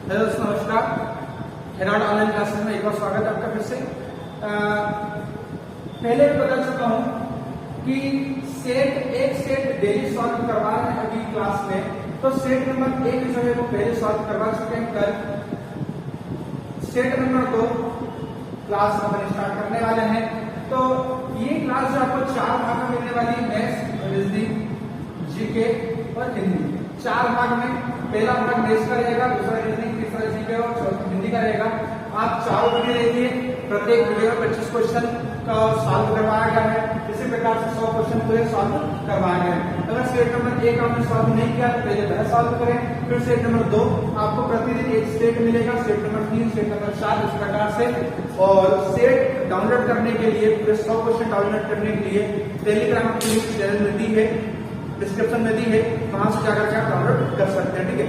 Hello दोस्तों, नमस्कार। Herald online classes में एक बार स्वागत है आपका फिर से। पहले भी बता चुका हूं कि एक सेट डेली सॉल्व करवा रहे हैं अभी क्लास में। तो सेट नंबर 1 जो है वो पहले सॉल्व करवा चुके हैं कल। सेट नंबर 2 क्लास अपन स्टार्ट करने वाले हैं। तो ये क्लास जो आपको 4 भाग में मिलने वाली है, मैथ्स, रीजनिंग, जीके और हिंदी। 4 भाग में, पहला भाग मैथ्स का रहेगा, दूसरा रीजनिंग, तीसरा जीके और चौथा हिंदी का रहेगा। आप चारों वीडियो देखिए, प्रत्येक वीडियो में 25 क्वेश्चन का सॉल्व करवाया गया है। इसी प्रकार से 100 क्वेश्चन पूरे सॉल्व करवाया गया है। अगर सेट नंबर 1 आपने सॉल्व नहीं किया तो पहले वह सॉल्व करें, फिर सेट नंबर 2 आपको प्रतिदिन एक सेट मिलेगा, सेट नंबर 3, सेट नंबर 4 इस प्रकार से। और सेट डाउनलोड करने के लिए, पूरे 100 क्वेश्चन डाउनलोड करने के लिए टेलीग्राम की लिंक चैनल में दी है, डिस्क्रिप्शन में दी है, वहां से जाकर के आप डाउनलोड कर सकते हैं। ठीक है,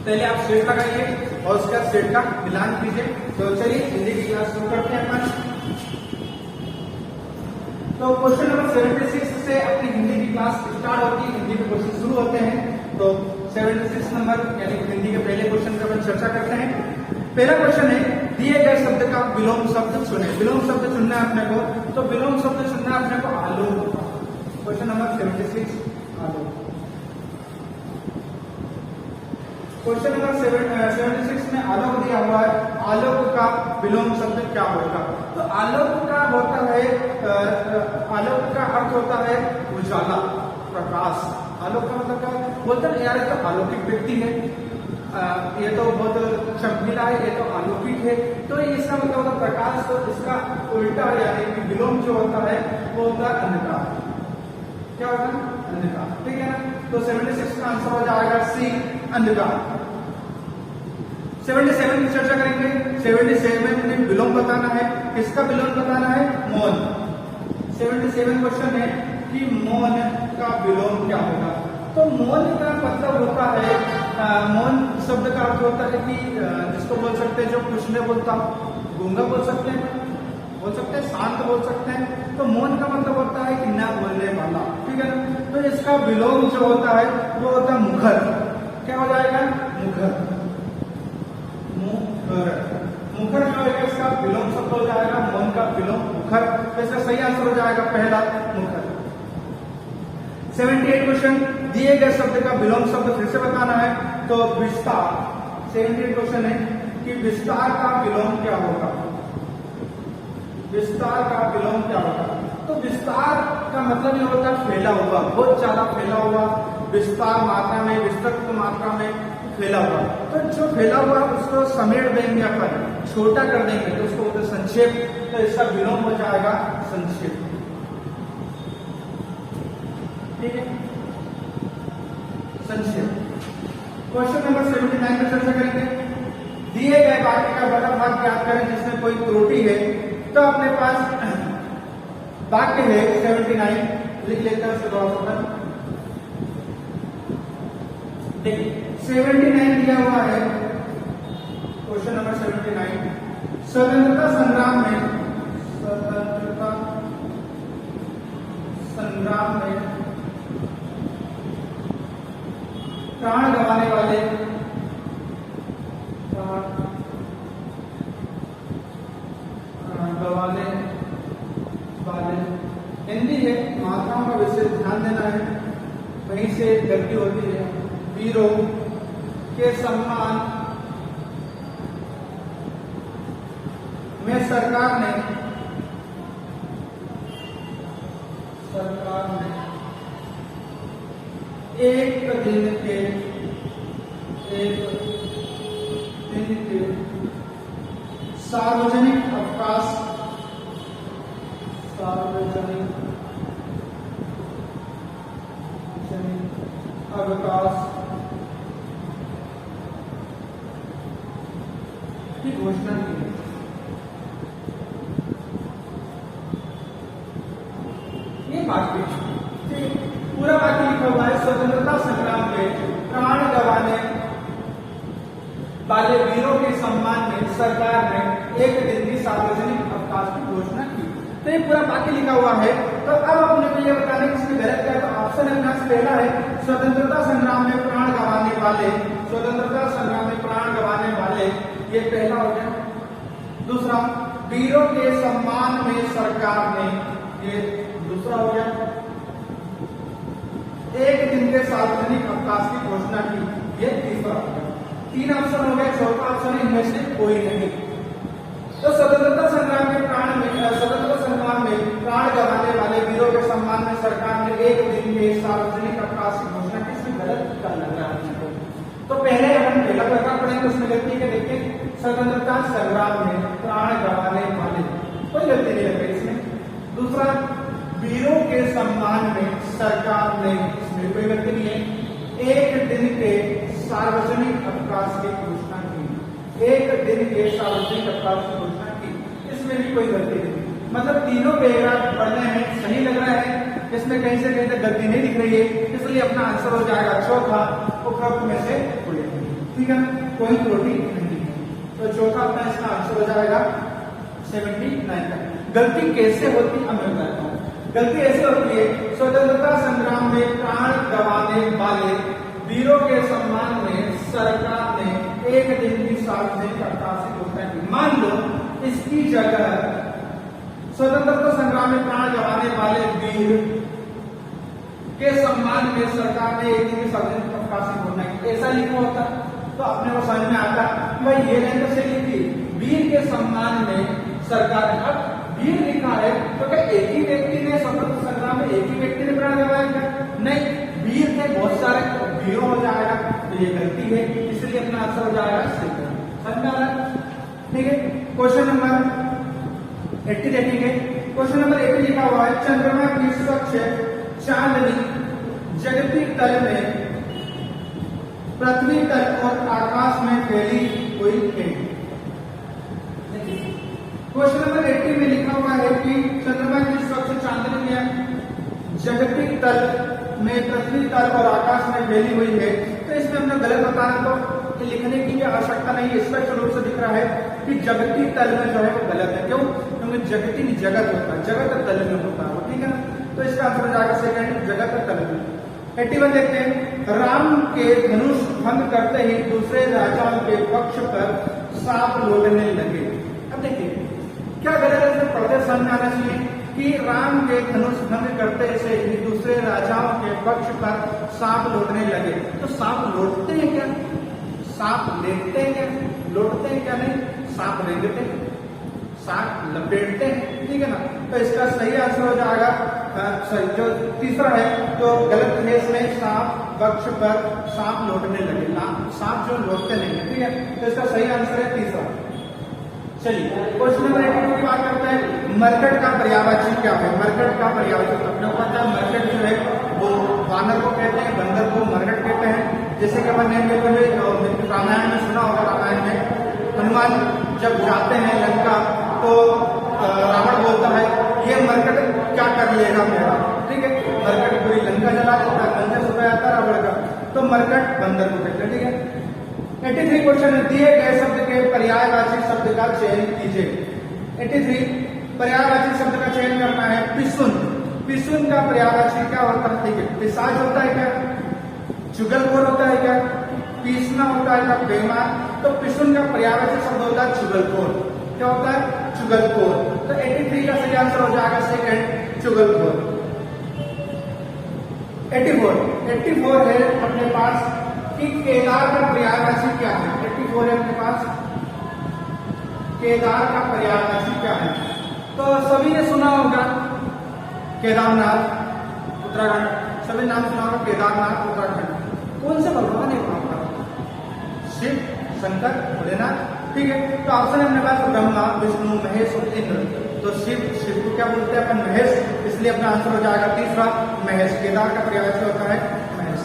पहले आप सेट लगाइए और उसके बाद सेट का मिलान कीजिए। तो चलिए हिंदी की क्लास शुरू करते हैं अपन। तो क्वेश्चन नंबर 76 से अपनी हिंदी की क्लास स्टार्ट होती है, हिंदी के क्वेश्चन शुरू होते हैं। तो 76 नंबर यानी हिंदी के पहले क्वेश्चन पर अपन चर्चा करते हैं। पहला क्वेश्चन है, दिए गए शब्द का विलोम शब्द चुने। विलोम शब्द चुनना है अपने को। तो विलोम शब्द चुनना है अपने को आलोक। क्वेश्चन नंबर 76 आलोक। क्वेश्चन नंबर 76 में आलोक दिया हुआ है। आलोक का विलोम शब्द क्या होगा? तो आलोक का होता है, आलोक का अर्थ होता है उजाला, प्रकाश। आलोक का मतलब क्या बोलते हैं यार, ये तो अलौकिक व्यक्ति है, ये तो बहुत चमकीला है, ये तो अलौकिक है। तो इसका मतलब होता है प्रकाश। तो इसका उल्टा यानी कि विलोम जो होता है वो होता है अंधकार। क्या होगा? अंधकार। ठीक है ना। तो 76 का आंसर हो जाएगा सी, अंधकार। 77 की चर्चा करेंगे। 77 में विलोम बताना है। किसका विलोम बताना है? मौन। 77 क्वेश्चन है कि मौन का विलोम क्या होगा? तो मौन का मतलब होता है, मौन शब्द का अर्थ होता है कि जिसको बोल सकते हैं जो कुछ नहीं बोलता, गूंगा बोल सकते हैं, शांत बोल सकते हैं। तो मौन का मतलब होता है कि न बोलने वाला। ठीक है ना। तो इसका विलोम जो होता है वो होता है मुखर। क्या हो जाएगा? मुखर। मुखर जो है इसका विलोम शब्द हो जाएगा, मौन का विलोम मुखर। तो इसका सही आंसर हो जाएगा पहला, मुखर। 78 क्वेश्चन, दिए गए शब्द का विलोम शब्द फिर से बताना है। तो विस्तार। 78 क्वेश्चन है कि विस्तार का विलोम क्या होगा? विस्तार का विलोम क्या होगा? तो विस्तार का मतलब ये होता है फैला हुआ, बहुत ज्यादा फैला हुआ, विस्तार मात्रा में, विस्तृत मात्रा में फैला हुआ। तो जो फैला हुआ उसको समेट देंगे अपन, छोटा कर देंगे तो उसको बोलते संक्षेप। तो इसका विलोम हो जाएगा संक्षेप। ठीक है, संक्षेप। क्वेश्चन नंबर 79 में चर्चा करेंगे। दिए गए वाक्य का बड़ा भाग ज्ञात करें जिसमें कोई त्रुटि है। तो अपने पास वाक्य है 79, लिख लेते हैं उसको। देखिए 79 दिया हुआ है, क्वेश्चन नंबर 79, स्वतंत्रता संग्राम में, स्वतंत्रता संग्राम में प्राण गंवाने वाले, हिंदी है, माताओं का विशेष ध्यान देना है, वहीं से गलती होती है। वीरों के सम्मान में सरकार ने एक दिन के सार्वजनिक अवकाश की घोषणा की। ये वाक्य पूरा वाक्य लिखा हुआ है, स्वतंत्रता संग्राम में प्राण गंवाने वाले वीरों के सम्मान में सरकार ने एक दिन की सार्वजनिक अवकाश की घोषणा की। तो ये पूरा वाक्य लिखा हुआ है। तो अब अपने को ये बताने कि इसमें गलत क्या है। तो ऑप्शन है पहला है स्वतंत्रता संग्राम में प्राण गंवाने वाले, स्वतंत्रता संग्राम में प्राण गंवाने ये पहला हो गया। दूसरा, वीरों के सम्मान में सरकार ने, ये दूसरा हो गया। एक दिन के सार्वजनिक अवकाश की घोषणा की, ये तीसरा हो गया। 3 ऑप्शन हो गए, चौथा ऑप्शन इनमें से कोई नहीं। तो स्वतंत्रता संग्राम में स्वतंत्रता संग्राम में प्राण गंवाने वाले वीरों के सम्मान में सरकार ने एक दिन के सार्वजनिक अवकाश की घोषणा की, इसमें गलत क्या लग रहा है आपको? तो पहले हम पहला प्रकार पढ़ेंगे, उसमें गलती है। देखिए, स्वतंत्रता संग्राम में प्राण गंवाने वाले, कोई गलती नहीं लग रही इसमें। दूसरा, वीरों के सम्मान में सरकार ने, इसमें कोई गलती नहीं है। एक दिन के सार्वजनिक अवकाश की घोषणा की, एक दिन के सार्वजनिक अवकाश की घोषणा की, इसमें भी कोई गलती नहीं। मतलब तीनों पैराग्राफ पढ़ने में सही लग रहा है, इसमें कहीं से कहीं तक गलती नहीं दिख रही है, इसलिए अपना आंसर हो जाएगा चौथा, उपरोक्त में से कोई नहीं। ठीक है, कोई त्रुटि नहीं है, तो चौथा अपना इसका आंसर हो जाएगा 79 का। गलती कैसे होती है मैं बताता हूँ। गलती ऐसे होती है, स्वतंत्रता संग्राम में प्राण गंवाने वाले वीरों के सम्मान में सरकार ने एक दिन की सार्वजनिक अवकाश की घोषणा की। मान लो इसकी जगह स्वतंत्रता संग्राम में प्राण गंवाने वाले वीर के सम्मान में सरकार ने एक दिन की सार्वजनिक अवकाश की घोषणा की, ऐसा लिखा होता तो अपने को समझ में आता भाई ये लाइन तो सही लिखी, वीर के सम्मान में सरकार ने। अब वीर लिखा है तो क्या एक ही व्यक्ति ने स्वतंत्रता संग्राम में एक ही व्यक्ति ने प्राण गंवाया क्या? नहीं, वीर थे बहुत सारे, वीरों हो जाएगा, तो ये गलती है, इसलिए अपना आंसर हो जाएगा सिद्ध। समझ में आ रहा है? ठीक है, क्वेश्चन नंबर 80 देखेंगे। क्वेश्चन नंबर 80 लिखा हुआ है, चंद्रमा की स्वच्छ चांदनी जगती तल में, पृथ्वी तल और आकाश में फैली हुई है। क्वेश्चन नंबर 80 में लिखा हुआ है कि चंद्रमा की स्वच्छ चांदनी में जगतिक तल में, पृथ्वी तल और आकाश में फैली हुई है। तो इसमें हमने गलत बताना तो लिखने की आवश्यकता नहीं है, स्पष्ट रूप से दिख रहा है कि जगतिक तल में जो है वो गलत है। क्यों? क्योंकि जगती जगत होता है, जगत तल में होता है, ठीक है ना? तो इसका आंसर हो जाएगा सेकंड, जगत तल में। 81 देखते हैं, राम के धनुष भंग करते ही दूसरे राजाओं के पक्ष पर सांप लौटने लगे। अब देखिए क्या गलत है, इसमें पढ़ते समझ में आना चाहिए कि राम के धनुष भंग करते से ही दूसरे राजाओं के पक्ष पर सांप लौटने लगे। तो सांप लौटते हैं क्या? सांप लेटते हैं क्या? लौटते हैं क्या? नहीं, सांप रेंगते हैं, सांप लपेटते हैं, ठीक है ना? तो इसका सही आंसर हो जाएगा सही, जो तीसरा है तो गलत है इसमें, सांप वक्ष पर सांप लौटने लगे, सांप जो लौटते नहीं है, ठीक है? तो इसका सही आंसर है तीसरा। चलिए क्वेश्चन नंबर 82 की बात करते हैं, मरकट का पर्यायवाची क्या है? मरकट का पर्यायवाची अपने को पता है, मरकट जो है वो वानर को कहते हैं, बंदर को मरकट कहते हैं। जैसे कि अपन रामायण में सुना होगा, रामायण में हनुमान जब जाते हैं लंका तो रावण बोलता है ये मरकट क्या कर लेगा मेरा, ठीक है? मरकट पूरी लंका जला देता है, मंदिर सुबह आता है रावण का, तो मरकट बंदर को कहते हैं, ठीक है? 83 क्वेश्चन, दिए गए शब्द के पर्यायवाची शब्द का चयन कीजिए। 83 पर्यायवाची शब्द का चयन करना है। पिसुन, पिसुन का पर्यायवाची क्या होता है? ठीक है, पिशाच होता है क्या? चुगलखोर होता है क्या? पीसना होता है क्या? बेईमान। तो पिसुन का पर्यायवाची शब्द होता है चुगलखोर। क्या होता है? चुगलखोर। तो 83 का सही आंसर हो जाएगा सेकंड, चुगलखोर। 84 है अपने पास कि केदार का पर्यायवाची क्या है? 84 है अपने पास, केदार का पर्यायवाची क्या है? तो सभी ने सुना होगा केदारनाथ उत्तराखंड, सभी नाम सुना होगा केदारनाथ उत्तराखंड। कौन से भगवान है वहां पर? शिव, शंकर, भोलेनाथ, ठीक है? तो ऑप्शन है अपने पास ब्रह्मा, विष्णु, महेश और इंद्र। तो शिव को क्या बोलते हैं अपन? महेश, इसलिए अपना आंसर हो जाएगा तीसरा, महेश। केदार का पर्यायवाची होता है महेश।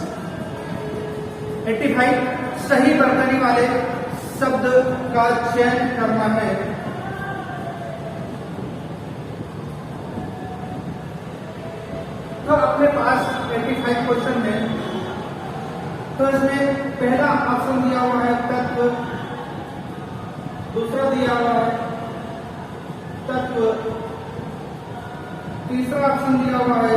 85 सही वर्तनी वाले शब्द का चयन करना है। तो अपने पास 85 क्वेश्चन में तो इसमें पहला ऑप्शन दिया हुआ है तत्व, दूसरा दिया हुआ है तत्व, तीसरा ऑप्शन दिया हुआ है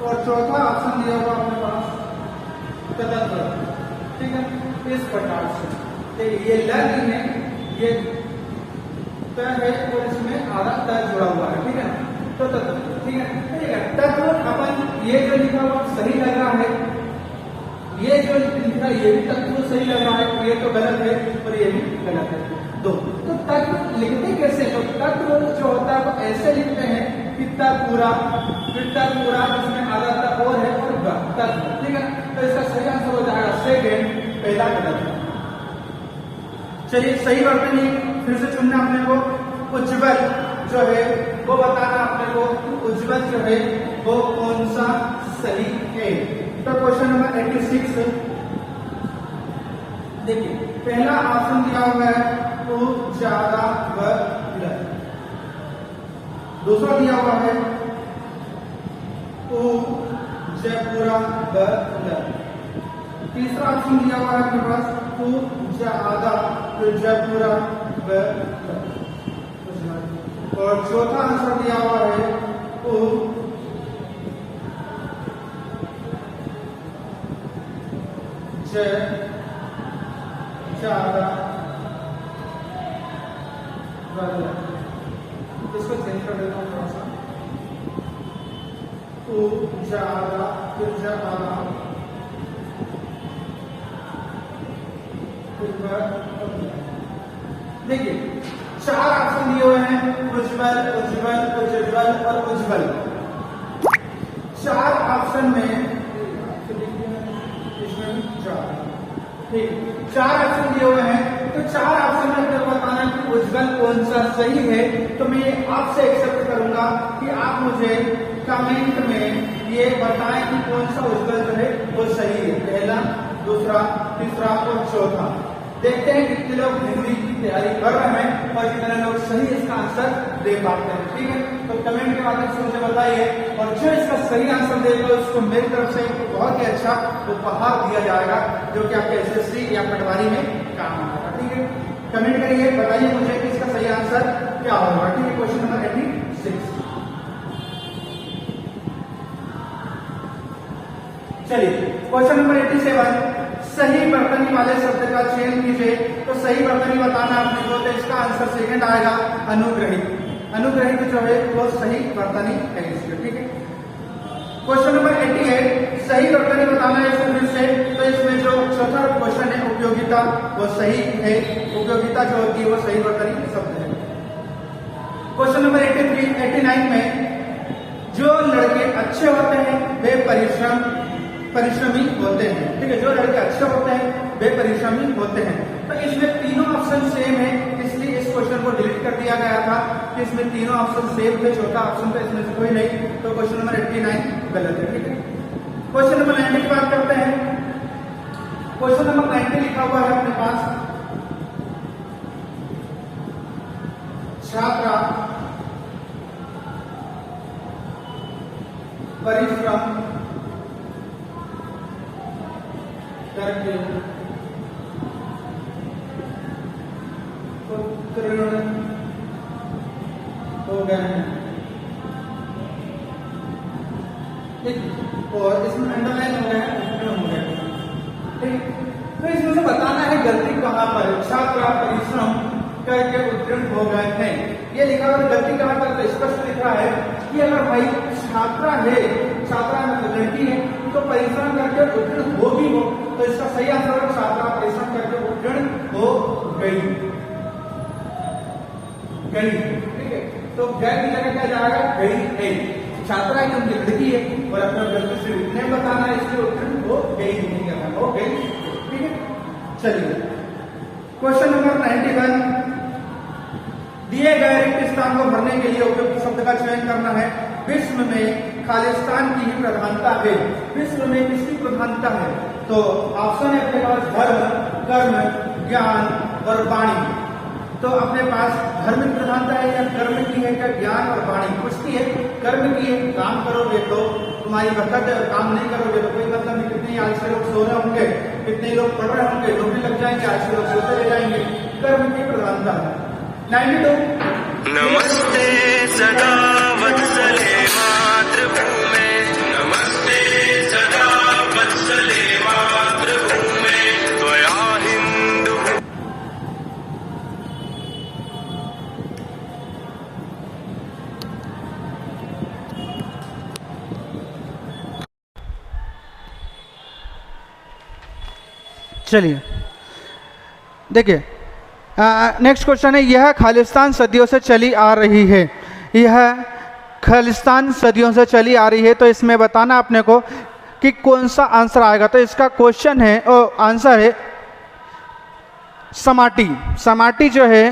और चौथा ऑप्शन दिया हुआ अपने पास तदर्थ, ठीक है। इस प्रकार से ये लर्न है, ये त है और इसमें आधा त जुड़ा हुआ है, ठीक है। तो तत्व, ठीक है। तत्व अपन ये जो लिखा हुआ सही लग रहा है, ये जो लिखा ये भी तत्व सही लग रहा है, ये तो गलत है और ये भी गलत है। दो तो तत्व लिखते कैसे? तो तत्व जो होता है वो ऐसे लिखते हैं कि त पूरा, फिर त पूरा जिसमें आधा त और है और तत्व, ठीक है। तो इसका सही आंसर हो जाएगा सेकेंड, पहला गलत है। चलिए सही वर्तनी फिर से चुनना अपने को। उज्ज्वल जो है वो बताना अपने को, उज्ज्वल जो है वो कौन सा सही है। तो क्वेश्चन नंबर 86 देखिए, पहला ऑप्शन दिया हुआ है उजाला व लर, दूसरा दिया हुआ है जयपुरा व लर, तीसरा ऑप्शन दिया हुआ है अपने पास उजाला जयपुरा व लर, और चौथा आंसर दिया हुआ है इसको चेंज कर देता हूँ थोड़ा सा, देखिए 4 ऑप्शन दिए हुए हैं, उज्ज्वल, उज्ज्वल, उज्ज्वल और उज्ज्वल। 4 ऑप्शन में ठीक 4 ऑप्शन दिए हुए हैं, तो 4 ऑप्शन में आपको बताना है कि उज्ज्वल कौन सा सही है। तो मैं आपसे एक्सेप्ट करूंगा कि आप मुझे कमेंट में ये बताएं कि कौन सा उज्ज्वल जो है वो सही है, पहला, दूसरा, तीसरा और चौथा। देखते हैं कितने लोग हिंदी की तैयारी कर रहे हैं और कितने लोग सही इसका आंसर दे पाते हैं, ठीक है। तो कमेंट के माध्यम से मुझे बताइए, और जो इसका सही आंसर देगा उसको मेरी तरफ से बहुत ही अच्छा उपहार दिया जाएगा, जो कि आपके SSC या पटवारी में काम आएगा, ठीक है। कमेंट करिए, बताइए मुझे कि इसका सही आंसर क्या होगा, ठीक है। क्वेश्चन नंबर 86 चलिए, क्वेश्चन नंबर 87 सही वर्तनी वाले शब्द का चयन कीजिए। तो सही वर्तनी बताना अपने को, तो इसका आंसर सेकंड आएगा अनुग्रहित। अनुग्रहित जो है वो सही वर्तनी है इसकी, ठीक है। क्वेश्चन नंबर 88 सही वर्तनी बताना है इसमें से, तो इसमें जो चौथा क्वेश्चन है उपयोगिता वो सही है, उपयोगिता जो होती है वो सही वर्तनी शब्द है। क्वेश्चन नंबर 89 में जो लड़के अच्छे होते हैं वे परिश्रमी होते हैं, ठीक है। जो लड़के अच्छे होते हैं वे परिश्रमी होते हैं। तो इसमें तीनों ऑप्शन सेम है, इसलिए इस क्वेश्चन को डिलीट कर दिया गया था कि इसमें तीनों ऑप्शन सेम थे, चौथा ऑप्शन तो इसमें से कोई नहीं। तो क्वेश्चन नंबर 89 गलत है, ठीक है। क्वेश्चन नंबर 90 की बात करते हैं। क्वेश्चन नंबर 90 लिखा हुआ है अपने पास, छात्रा परिश्रम करके उत्तीर्ण हो गए हैं, और इसमें अंडरलाइन हो गया है, उत्तीर्ण हो गए, ठीक। तो इसमें से बताना है गलती कहाँ पर, छात्रा परिश्रम करके उत्तीर्ण हो गए हैं, ये लिखा हुआ। गलती कहाँ पर? तो स्पष्ट लिख रहा है कि अगर भाई छात्रा है, छात्रा मतलब लड़की है, तो परिश्रम करके उत्तीर्ण होगी हो, तो इसका सही आंसर है छात्रा परिश्रम करके उत्तीर्ण हो गई, ठीक है। तो गई की जगह क्या जाएगा? गई है। छात्रा है क्योंकि लड़की है और अपना गलती से उतने बताना है, इसलिए उत्तीर्ण हो गई नहीं करना, हो गई, ठीक है। चलिए क्वेश्चन नंबर 91 दिए गए रिक्त स्थान को भरने के लिए उपयुक्त शब्द का चयन करना है। विश्व में खालिस्तान की ही प्रधानता है। विश्व में किसकी प्रधानता है? तो ऑप्शन है अपने पास धर्म, कर्म, ज्ञान और वाणी। तो अपने पास धर्म की प्रधानता है या कर्म की है या ज्ञान और वाणी? कुछ की है, कर्म की है। काम करोगे तो तुम्हारी बरकत है, और काम नहीं करोगे तो कोई मतलब नहीं। कितने आलसी लोग सो रहे होंगे, कितने लोग पढ़ रहे होंगे, नौकरी लग जाएंगे, आलसी लोग सोते रह जाएंगे। कर्म की प्रधानता है। 92 नमस्ते सदा चलिए देखिए, नेक्स्ट क्वेश्चन है, यह खालिस्तान सदियों से चली आ रही है। यह खालिस्तान सदियों से चली आ रही है, तो इसमें बताना अपने को कि कौन सा आंसर आएगा। तो इसका क्वेश्चन है और आंसर है समाटी। समाटी जो है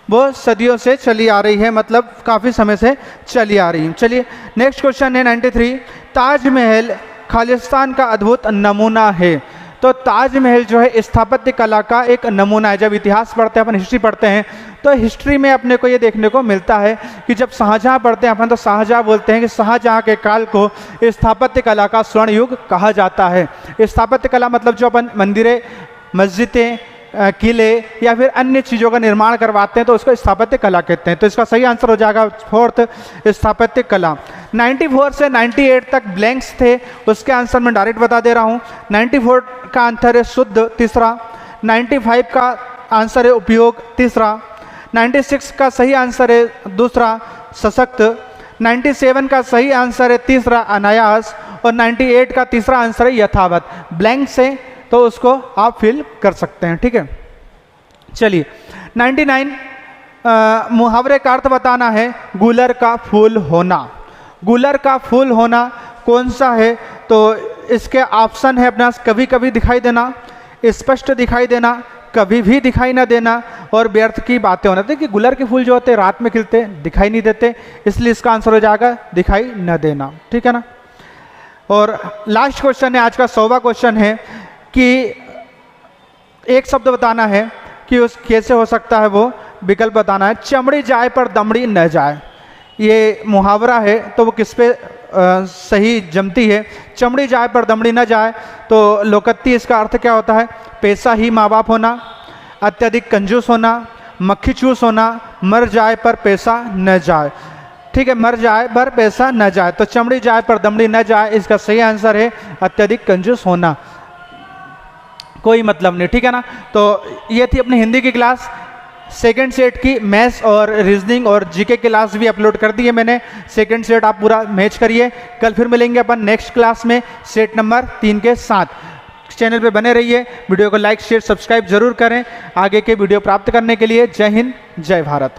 वो सदियों से चली आ रही है, मतलब काफ़ी समय से चली आ रही है। चलिए नेक्स्ट क्वेश्चन है 93, ताजमहल खालिस्तान का अद्भुत नमूना है। तो ताजमहल जो है स्थापत्य कला का एक नमूना है। जब इतिहास पढ़ते हैं अपन, हिस्ट्री पढ़ते हैं, तो हिस्ट्री में अपने को ये देखने को मिलता है कि जब शाहजहाँ पढ़ते हैं अपन, तो शाहजहाँ बोलते हैं कि शाहजहाँ के काल को स्थापत्य कला का स्वर्ण युग कहा जाता है। स्थापत्य कला मतलब जो अपन मंदिरें, मस्जिदें, किले या फिर अन्य चीज़ों का निर्माण करवाते हैं, तो उसको स्थापत्य कला कहते हैं। तो इसका सही आंसर हो जाएगा फोर्थ, स्थापत्य कला। 94 से 98 तक ब्लैंक्स थे, उसके आंसर मैं डायरेक्ट बता दे रहा हूँ। 94 का आंसर है शुद्ध, तीसरा। 95 का आंसर है उपयोग, तीसरा। 96 का सही आंसर है दूसरा, सशक्त। 97 का सही आंसर है तीसरा, अनायास। और 98 का तीसरा आंसर है यथावत। ब्लैंक से तो उसको आप फिल कर सकते हैं, ठीक है। चलिए 99, मुहावरे का अर्थ बताना है, गुलर का फूल होना। गुलर का फूल होना कौन सा है? तो इसके ऑप्शन है अपना, कभी कभी दिखाई देना, स्पष्ट दिखाई देना, कभी भी दिखाई ना देना, और व्यर्थ की बातें होना। देखिए गुलर के फूल जो होते हैं रात में खिलते, दिखाई नहीं देते, इसलिए इसका आंसर हो जाएगा दिखाई न देना, ठीक है ना। और लास्ट क्वेश्चन है आज का, 100वां क्वेश्चन है कि एक शब्द बताना है कि उस कैसे हो सकता है, वो विकल्प बताना है। चमड़ी जाए पर दमड़ी न जाए, ये मुहावरा है, तो वो किस पे सही जमती है? चमड़ी जाए पर दमड़ी न जाए, तो लोकत्ती इसका अर्थ क्या होता है? पैसा ही माँ बाप होना, अत्यधिक कंजूस होना, मक्खी चूस होना, मर जाए पर पैसा न जाए, ठीक है, मर जाए पर पैसा न जाए। तो चमड़ी जाए पर दमड़ी न जाए, इसका सही आंसर है अत्यधिक कंजूस होना, कोई मतलब नहीं, ठीक है ना। तो ये थी अपनी हिंदी की क्लास। सेकंड सेट की मैथ्स और रीजनिंग और जीके क्लास भी अपलोड कर दी है मैंने। सेकंड सेट आप पूरा मैच करिए। कल फिर मिलेंगे अपन नेक्स्ट क्लास में सेट नंबर 3 के साथ। चैनल पे बने रहिए, वीडियो को लाइक शेयर सब्सक्राइब जरूर करें। आगे के वीडियो प्राप्त करने के लिए जय हिंद, जय भारत।